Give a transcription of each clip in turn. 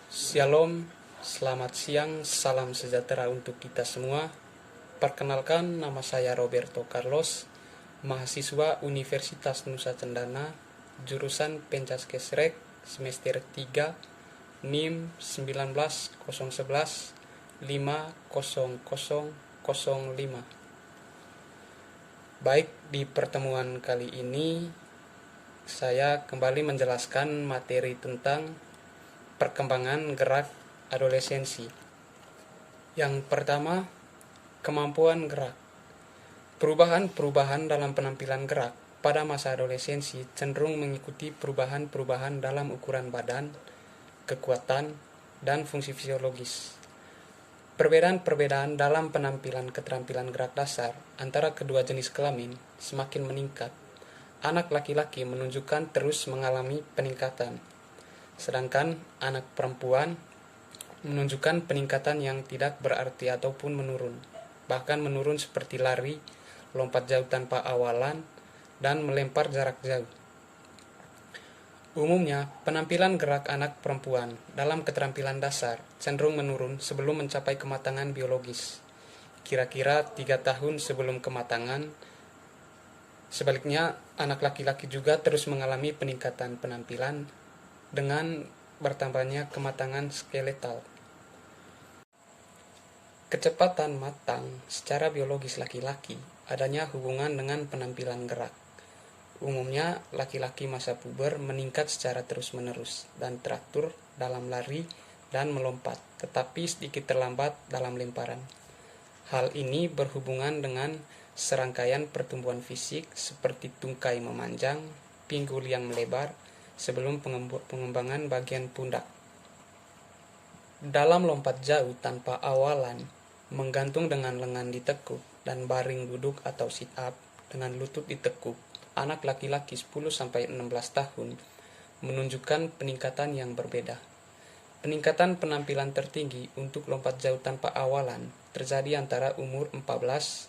Shalom, selamat siang, salam sejahtera untuk kita semua. Perkenalkan, nama saya Roberto Carlos, mahasiswa Universitas Nusa Cendana, jurusan Pencaskesrek, semester 3, NIM 190115. Baik, di pertemuan kali ini saya kembali menjelaskan materi tentang perkembangan gerak adolescensi. Yang pertama, kemampuan gerak. Perubahan-perubahan dalam penampilan gerak pada masa adolescensi cenderung mengikuti perubahan-perubahan dalam ukuran badan, kekuatan, dan fungsi fisiologis. Perbedaan-perbedaan dalam penampilan keterampilan gerak dasar antara kedua jenis kelamin semakin meningkat. Anak laki-laki menunjukkan terus mengalami peningkatan, sedangkan anak perempuan menunjukkan peningkatan yang tidak berarti ataupun menurun. Bahkan menurun seperti lari, lompat jauh tanpa awalan, dan melempar jarak jauh. Umumnya, penampilan gerak anak perempuan dalam keterampilan dasar cenderung menurun sebelum mencapai kematangan biologis, kira-kira 3 tahun sebelum kematangan. Sebaliknya, anak laki-laki juga terus mengalami peningkatan penampilan dengan bertambahnya kematangan skeletal. Kecepatan matang secara biologis laki-laki adanya hubungan dengan penampilan gerak. Umumnya, laki-laki masa puber meningkat secara terus-menerus dan teratur dalam lari dan melompat, tetapi sedikit terlambat dalam lemparan. Hal ini berhubungan dengan serangkaian pertumbuhan fisik seperti tungkai memanjang, pinggul yang melebar, sebelum pengembangan bagian pundak. Dalam lompat jauh tanpa awalan, menggantung dengan lengan ditekuk, dan baring duduk atau sit up dengan lutut ditekuk, anak laki-laki 10-16 tahun menunjukkan peningkatan yang berbeda. Peningkatan penampilan tertinggi untuk lompat jauh tanpa awalan terjadi antara umur 14-15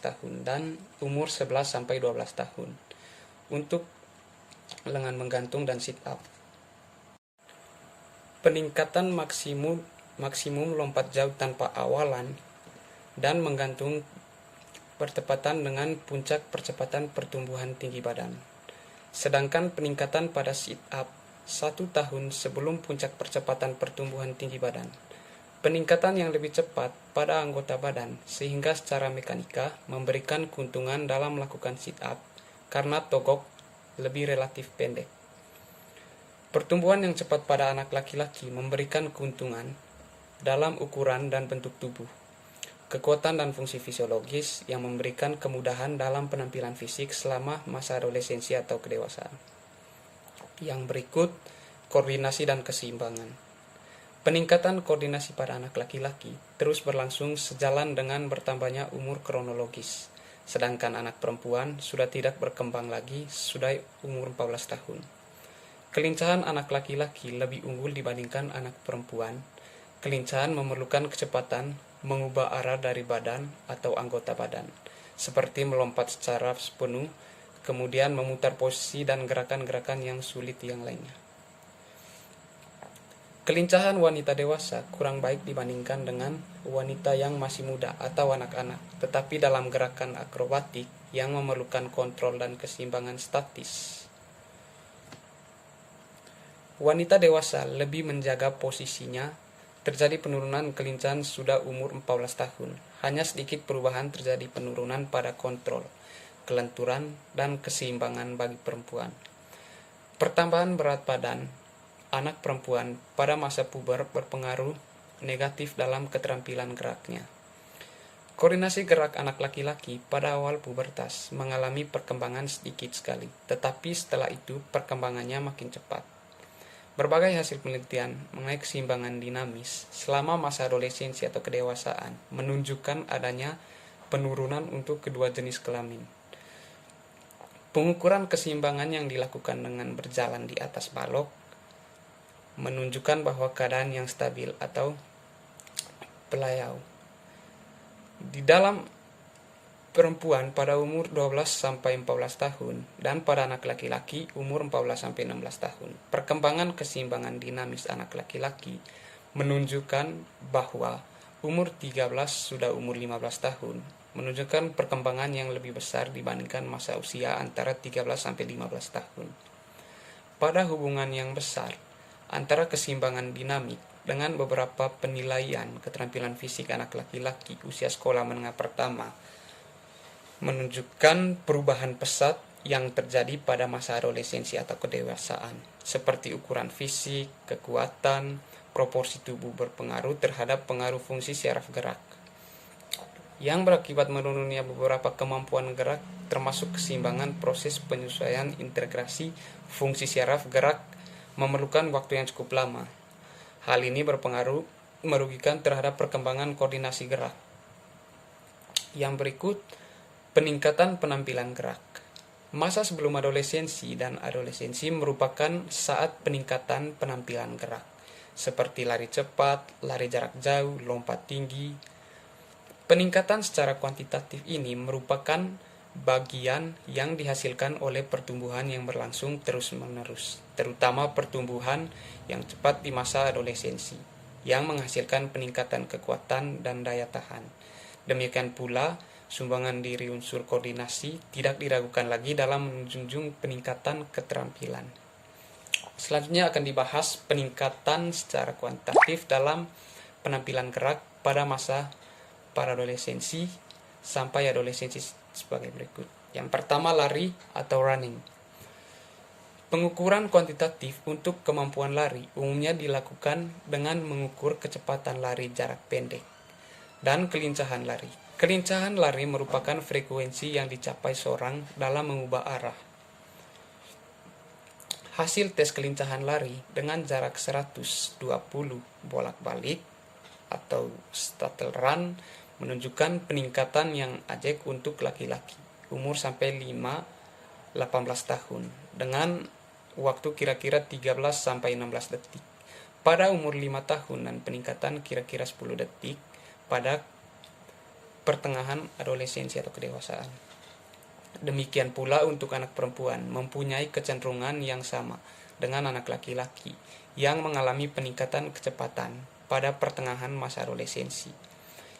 tahun dan umur 11-12 tahun untuk lengan menggantung dan sit up. Peningkatan maksimum lompat jauh tanpa awalan dan menggantung bertepatan dengan puncak percepatan pertumbuhan tinggi badan. Sedangkan peningkatan pada sit up 1 tahun sebelum puncak percepatan pertumbuhan tinggi badan. Peningkatan yang lebih cepat pada anggota badan sehingga secara mekanika memberikan keuntungan dalam melakukan sit up karena togok lebih relatif pendek. Pertumbuhan yang cepat pada anak laki-laki memberikan keuntungan dalam ukuran dan bentuk tubuh, kekuatan dan fungsi fisiologis yang memberikan kemudahan dalam penampilan fisik selama masa adolescensi atau kedewasaan. Yang berikut, koordinasi dan keseimbangan. Peningkatan koordinasi pada anak laki-laki terus berlangsung sejalan dengan bertambahnya umur kronologis, sedangkan anak perempuan sudah tidak berkembang lagi sudah umur 14 tahun. Kelincahan anak laki-laki lebih unggul dibandingkan anak perempuan. Kelincahan memerlukan kecepatan mengubah arah dari badan atau anggota badan, seperti melompat secara penuh, kemudian memutar posisi dan gerakan-gerakan yang sulit yang lainnya. Kelincahan wanita dewasa kurang baik dibandingkan dengan wanita yang masih muda atau anak-anak, tetapi dalam gerakan akrobatik yang memerlukan kontrol dan keseimbangan statis. Wanita dewasa lebih menjaga posisinya. Terjadi penurunan kelincahan sudah umur 14 tahun. Hanya sedikit perubahan terjadi penurunan pada kontrol, kelenturan, dan keseimbangan bagi perempuan. Pertambahan berat badan anak perempuan pada masa puber berpengaruh negatif dalam keterampilan geraknya. Koordinasi gerak anak laki-laki pada awal pubertas mengalami perkembangan sedikit sekali, tetapi setelah itu perkembangannya makin cepat. Berbagai hasil penelitian mengenai keseimbangan dinamis selama masa adolescensi atau kedewasaan menunjukkan adanya penurunan untuk kedua jenis kelamin. Pengukuran keseimbangan yang dilakukan dengan berjalan di atas balok menunjukkan bahwa keadaan yang stabil atau pelayau. Di dalam perempuan pada umur 12-14 tahun dan pada anak laki-laki umur 14-16 tahun. Perkembangan keseimbangan dinamis anak laki-laki menunjukkan bahwa umur 13 sudah umur 15 tahun, menunjukkan perkembangan yang lebih besar dibandingkan masa usia antara 13-15 tahun. Pada hubungan yang besar antara keseimbangan dinamik dengan beberapa penilaian keterampilan fisik anak laki-laki usia sekolah menengah pertama menunjukkan perubahan pesat yang terjadi pada masa adolescensi atau kedewasaan, seperti ukuran fisik, kekuatan, proporsi tubuh berpengaruh terhadap pengaruh fungsi syaraf gerak, yang berakibat menurunnya beberapa kemampuan gerak termasuk keseimbangan proses penyesuaian integrasi fungsi syaraf gerak memerlukan waktu yang cukup lama. Hal ini berpengaruh merugikan terhadap perkembangan koordinasi gerak. Yang berikut, peningkatan penampilan gerak. Masa sebelum adolescensi dan adolescensi merupakan saat peningkatan penampilan gerak, seperti lari cepat, lari jarak jauh, lompat tinggi. Peningkatan secara kuantitatif ini merupakan bagian yang dihasilkan oleh pertumbuhan yang berlangsung terus-menerus, terutama pertumbuhan yang cepat di masa adolescensi, yang menghasilkan peningkatan kekuatan dan daya tahan. Demikian pula, sumbangan diri unsur koordinasi tidak diragukan lagi dalam menjunjung peningkatan keterampilan. Selanjutnya akan dibahas peningkatan secara kuantitatif dalam penampilan gerak pada masa praadolescensi sampai adolescensi sebagai berikut. Yang pertama, lari atau running. Pengukuran kuantitatif untuk kemampuan lari umumnya dilakukan dengan mengukur kecepatan lari jarak pendek dan kelincahan lari. Kelincahan lari merupakan frekuensi yang dicapai seorang dalam mengubah arah. Hasil tes kelincahan lari dengan jarak 120 bolak-balik atau shuttle run menunjukkan peningkatan yang ajek untuk laki-laki umur sampai 5-18 tahun dengan waktu kira-kira 13-16 detik. Pada umur 5 tahun dan peningkatan kira-kira 10 detik pada pertengahan adolescensi atau kedewasaan. Demikian pula untuk anak perempuan mempunyai kecenderungan yang sama dengan anak laki-laki yang mengalami peningkatan kecepatan pada pertengahan masa adolescensi,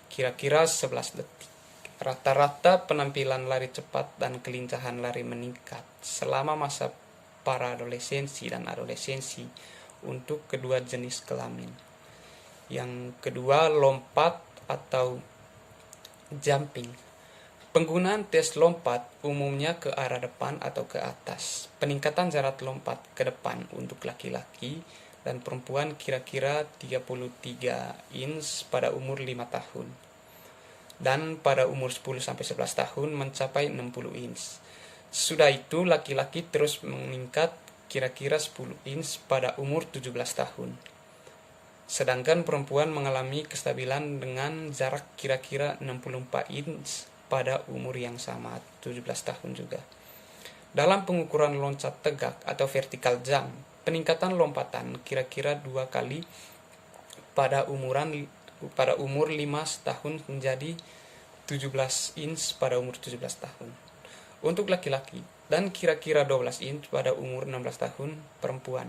kira-kira 11 detik. Rata-rata penampilan lari cepat dan kelincahan lari meningkat selama masa praadolescensi dan adolescensi untuk kedua jenis kelamin. Yang kedua, lompat atau jumping. Penggunaan tes lompat umumnya ke arah depan atau ke atas. Peningkatan jarak lompat ke depan untuk laki-laki dan perempuan kira-kira 33 inch pada umur 5 tahun. Dan pada umur 10-11 tahun mencapai 60 inch. Sudah itu laki-laki terus meningkat kira-kira 10 inch pada umur 17 tahun. Sedangkan perempuan mengalami kestabilan dengan jarak kira-kira 64 inch pada umur yang sama, 17 tahun juga. Dalam pengukuran loncat tegak atau vertical jump, peningkatan lompatan kira-kira 2 kali pada umur 5 tahun menjadi 17 inch pada umur 17 tahun untuk laki-laki dan kira-kira 12 inch pada umur 16 tahun perempuan.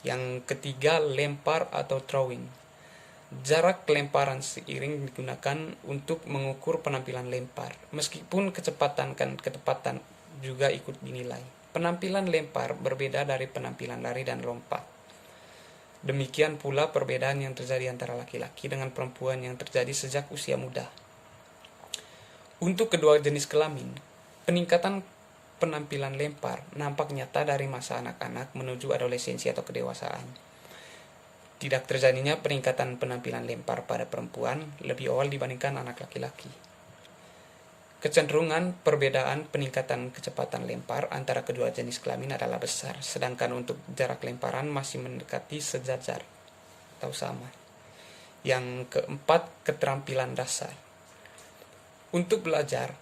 Yang ketiga, lempar atau throwing. Jarak lemparan seiring digunakan untuk mengukur penampilan lempar, meskipun kecepatan dan ketepatan juga ikut dinilai. Penampilan lempar berbeda dari penampilan lari dan lompat. Demikian pula perbedaan yang terjadi antara laki-laki dengan perempuan yang terjadi sejak usia muda. Untuk kedua jenis kelamin, peningkatan penampilan lempar nampak nyata dari masa anak-anak menuju adolescensi atau kedewasaan. Tidak terjadinya peningkatan penampilan lempar pada perempuan lebih awal dibandingkan anak laki-laki. Kecenderungan perbedaan peningkatan kecepatan lempar antara kedua jenis kelamin adalah besar, sedangkan untuk jarak lemparan masih mendekati sejajar atau sama. Yang keempat, keterampilan dasar. Untuk belajar,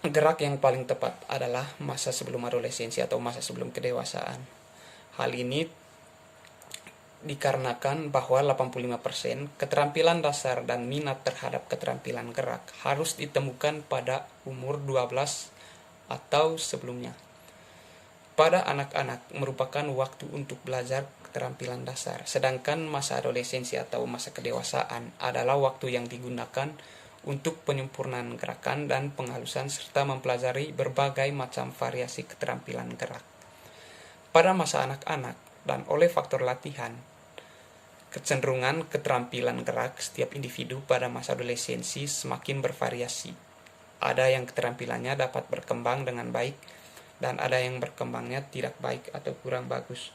gerak yang paling tepat adalah masa sebelum adolescensi atau masa sebelum kedewasaan. Hal ini dikarenakan bahwa 85% keterampilan dasar dan minat terhadap keterampilan gerak harus ditemukan pada umur 12 atau sebelumnya. Pada anak-anak merupakan waktu untuk belajar keterampilan dasar, sedangkan masa adolescensi atau masa kedewasaan adalah waktu yang digunakan untuk penyempurnaan gerakan dan penghalusan serta mempelajari berbagai macam variasi keterampilan gerak. Pada masa anak-anak dan oleh faktor latihan, kecenderungan keterampilan gerak setiap individu pada masa adolescensi semakin bervariasi. Ada yang keterampilannya dapat berkembang dengan baik dan ada yang berkembangnya tidak baik atau kurang bagus.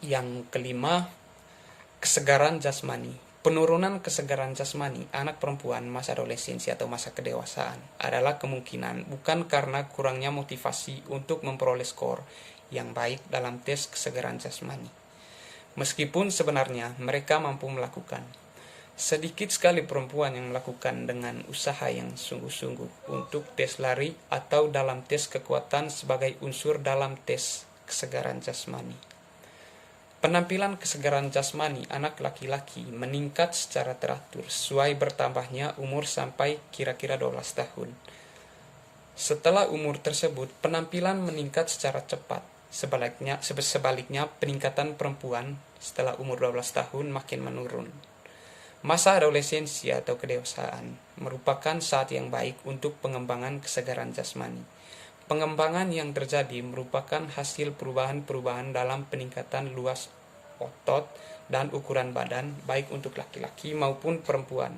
Yang kelima, kesegaran jasmani. Penurunan kesegaran jasmani anak perempuan masa adolescensi atau masa kedewasaan adalah kemungkinan bukan karena kurangnya motivasi untuk memperoleh skor yang baik dalam tes kesegaran jasmani. Meskipun sebenarnya mereka mampu melakukan. Sedikit sekali perempuan yang melakukan dengan usaha yang sungguh-sungguh untuk tes lari atau dalam tes kekuatan sebagai unsur dalam tes kesegaran jasmani. Penampilan kesegaran jasmani anak laki-laki meningkat secara teratur sesuai bertambahnya umur sampai kira-kira 12 tahun. Setelah umur tersebut, penampilan meningkat secara cepat. Sebaliknya peningkatan perempuan setelah umur 12 tahun makin menurun. Masa adolescensi atau kedewasaan merupakan saat yang baik untuk pengembangan kesegaran jasmani. Pengembangan yang terjadi merupakan hasil perubahan-perubahan dalam peningkatan luas otot dan ukuran badan baik untuk laki-laki maupun perempuan.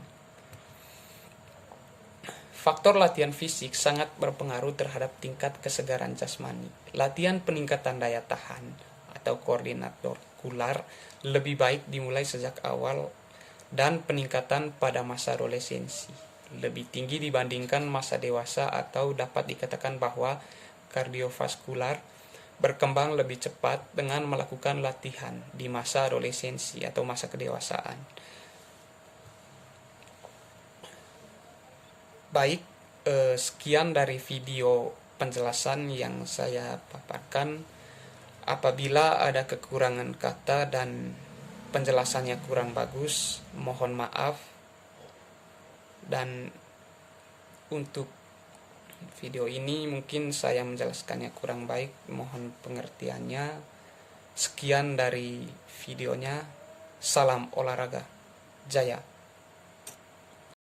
Faktor latihan fisik sangat berpengaruh terhadap tingkat kesegaran jasmani. Latihan peningkatan daya tahan atau koordinator kular lebih baik dimulai sejak awal dan peningkatan pada masa adolescensi lebih tinggi dibandingkan masa dewasa atau dapat dikatakan bahwa kardiovaskular berkembang lebih cepat dengan melakukan latihan di masa adolescensi atau masa kedewasaan. Baik, sekian dari video penjelasan yang saya paparkan. Apabila ada kekurangan kata dan penjelasannya kurang bagus, mohon maaf. Dan untuk video ini mungkin saya menjelaskannya kurang baik, mohon pengertiannya. Sekian dari videonya. Salam olahraga, jaya.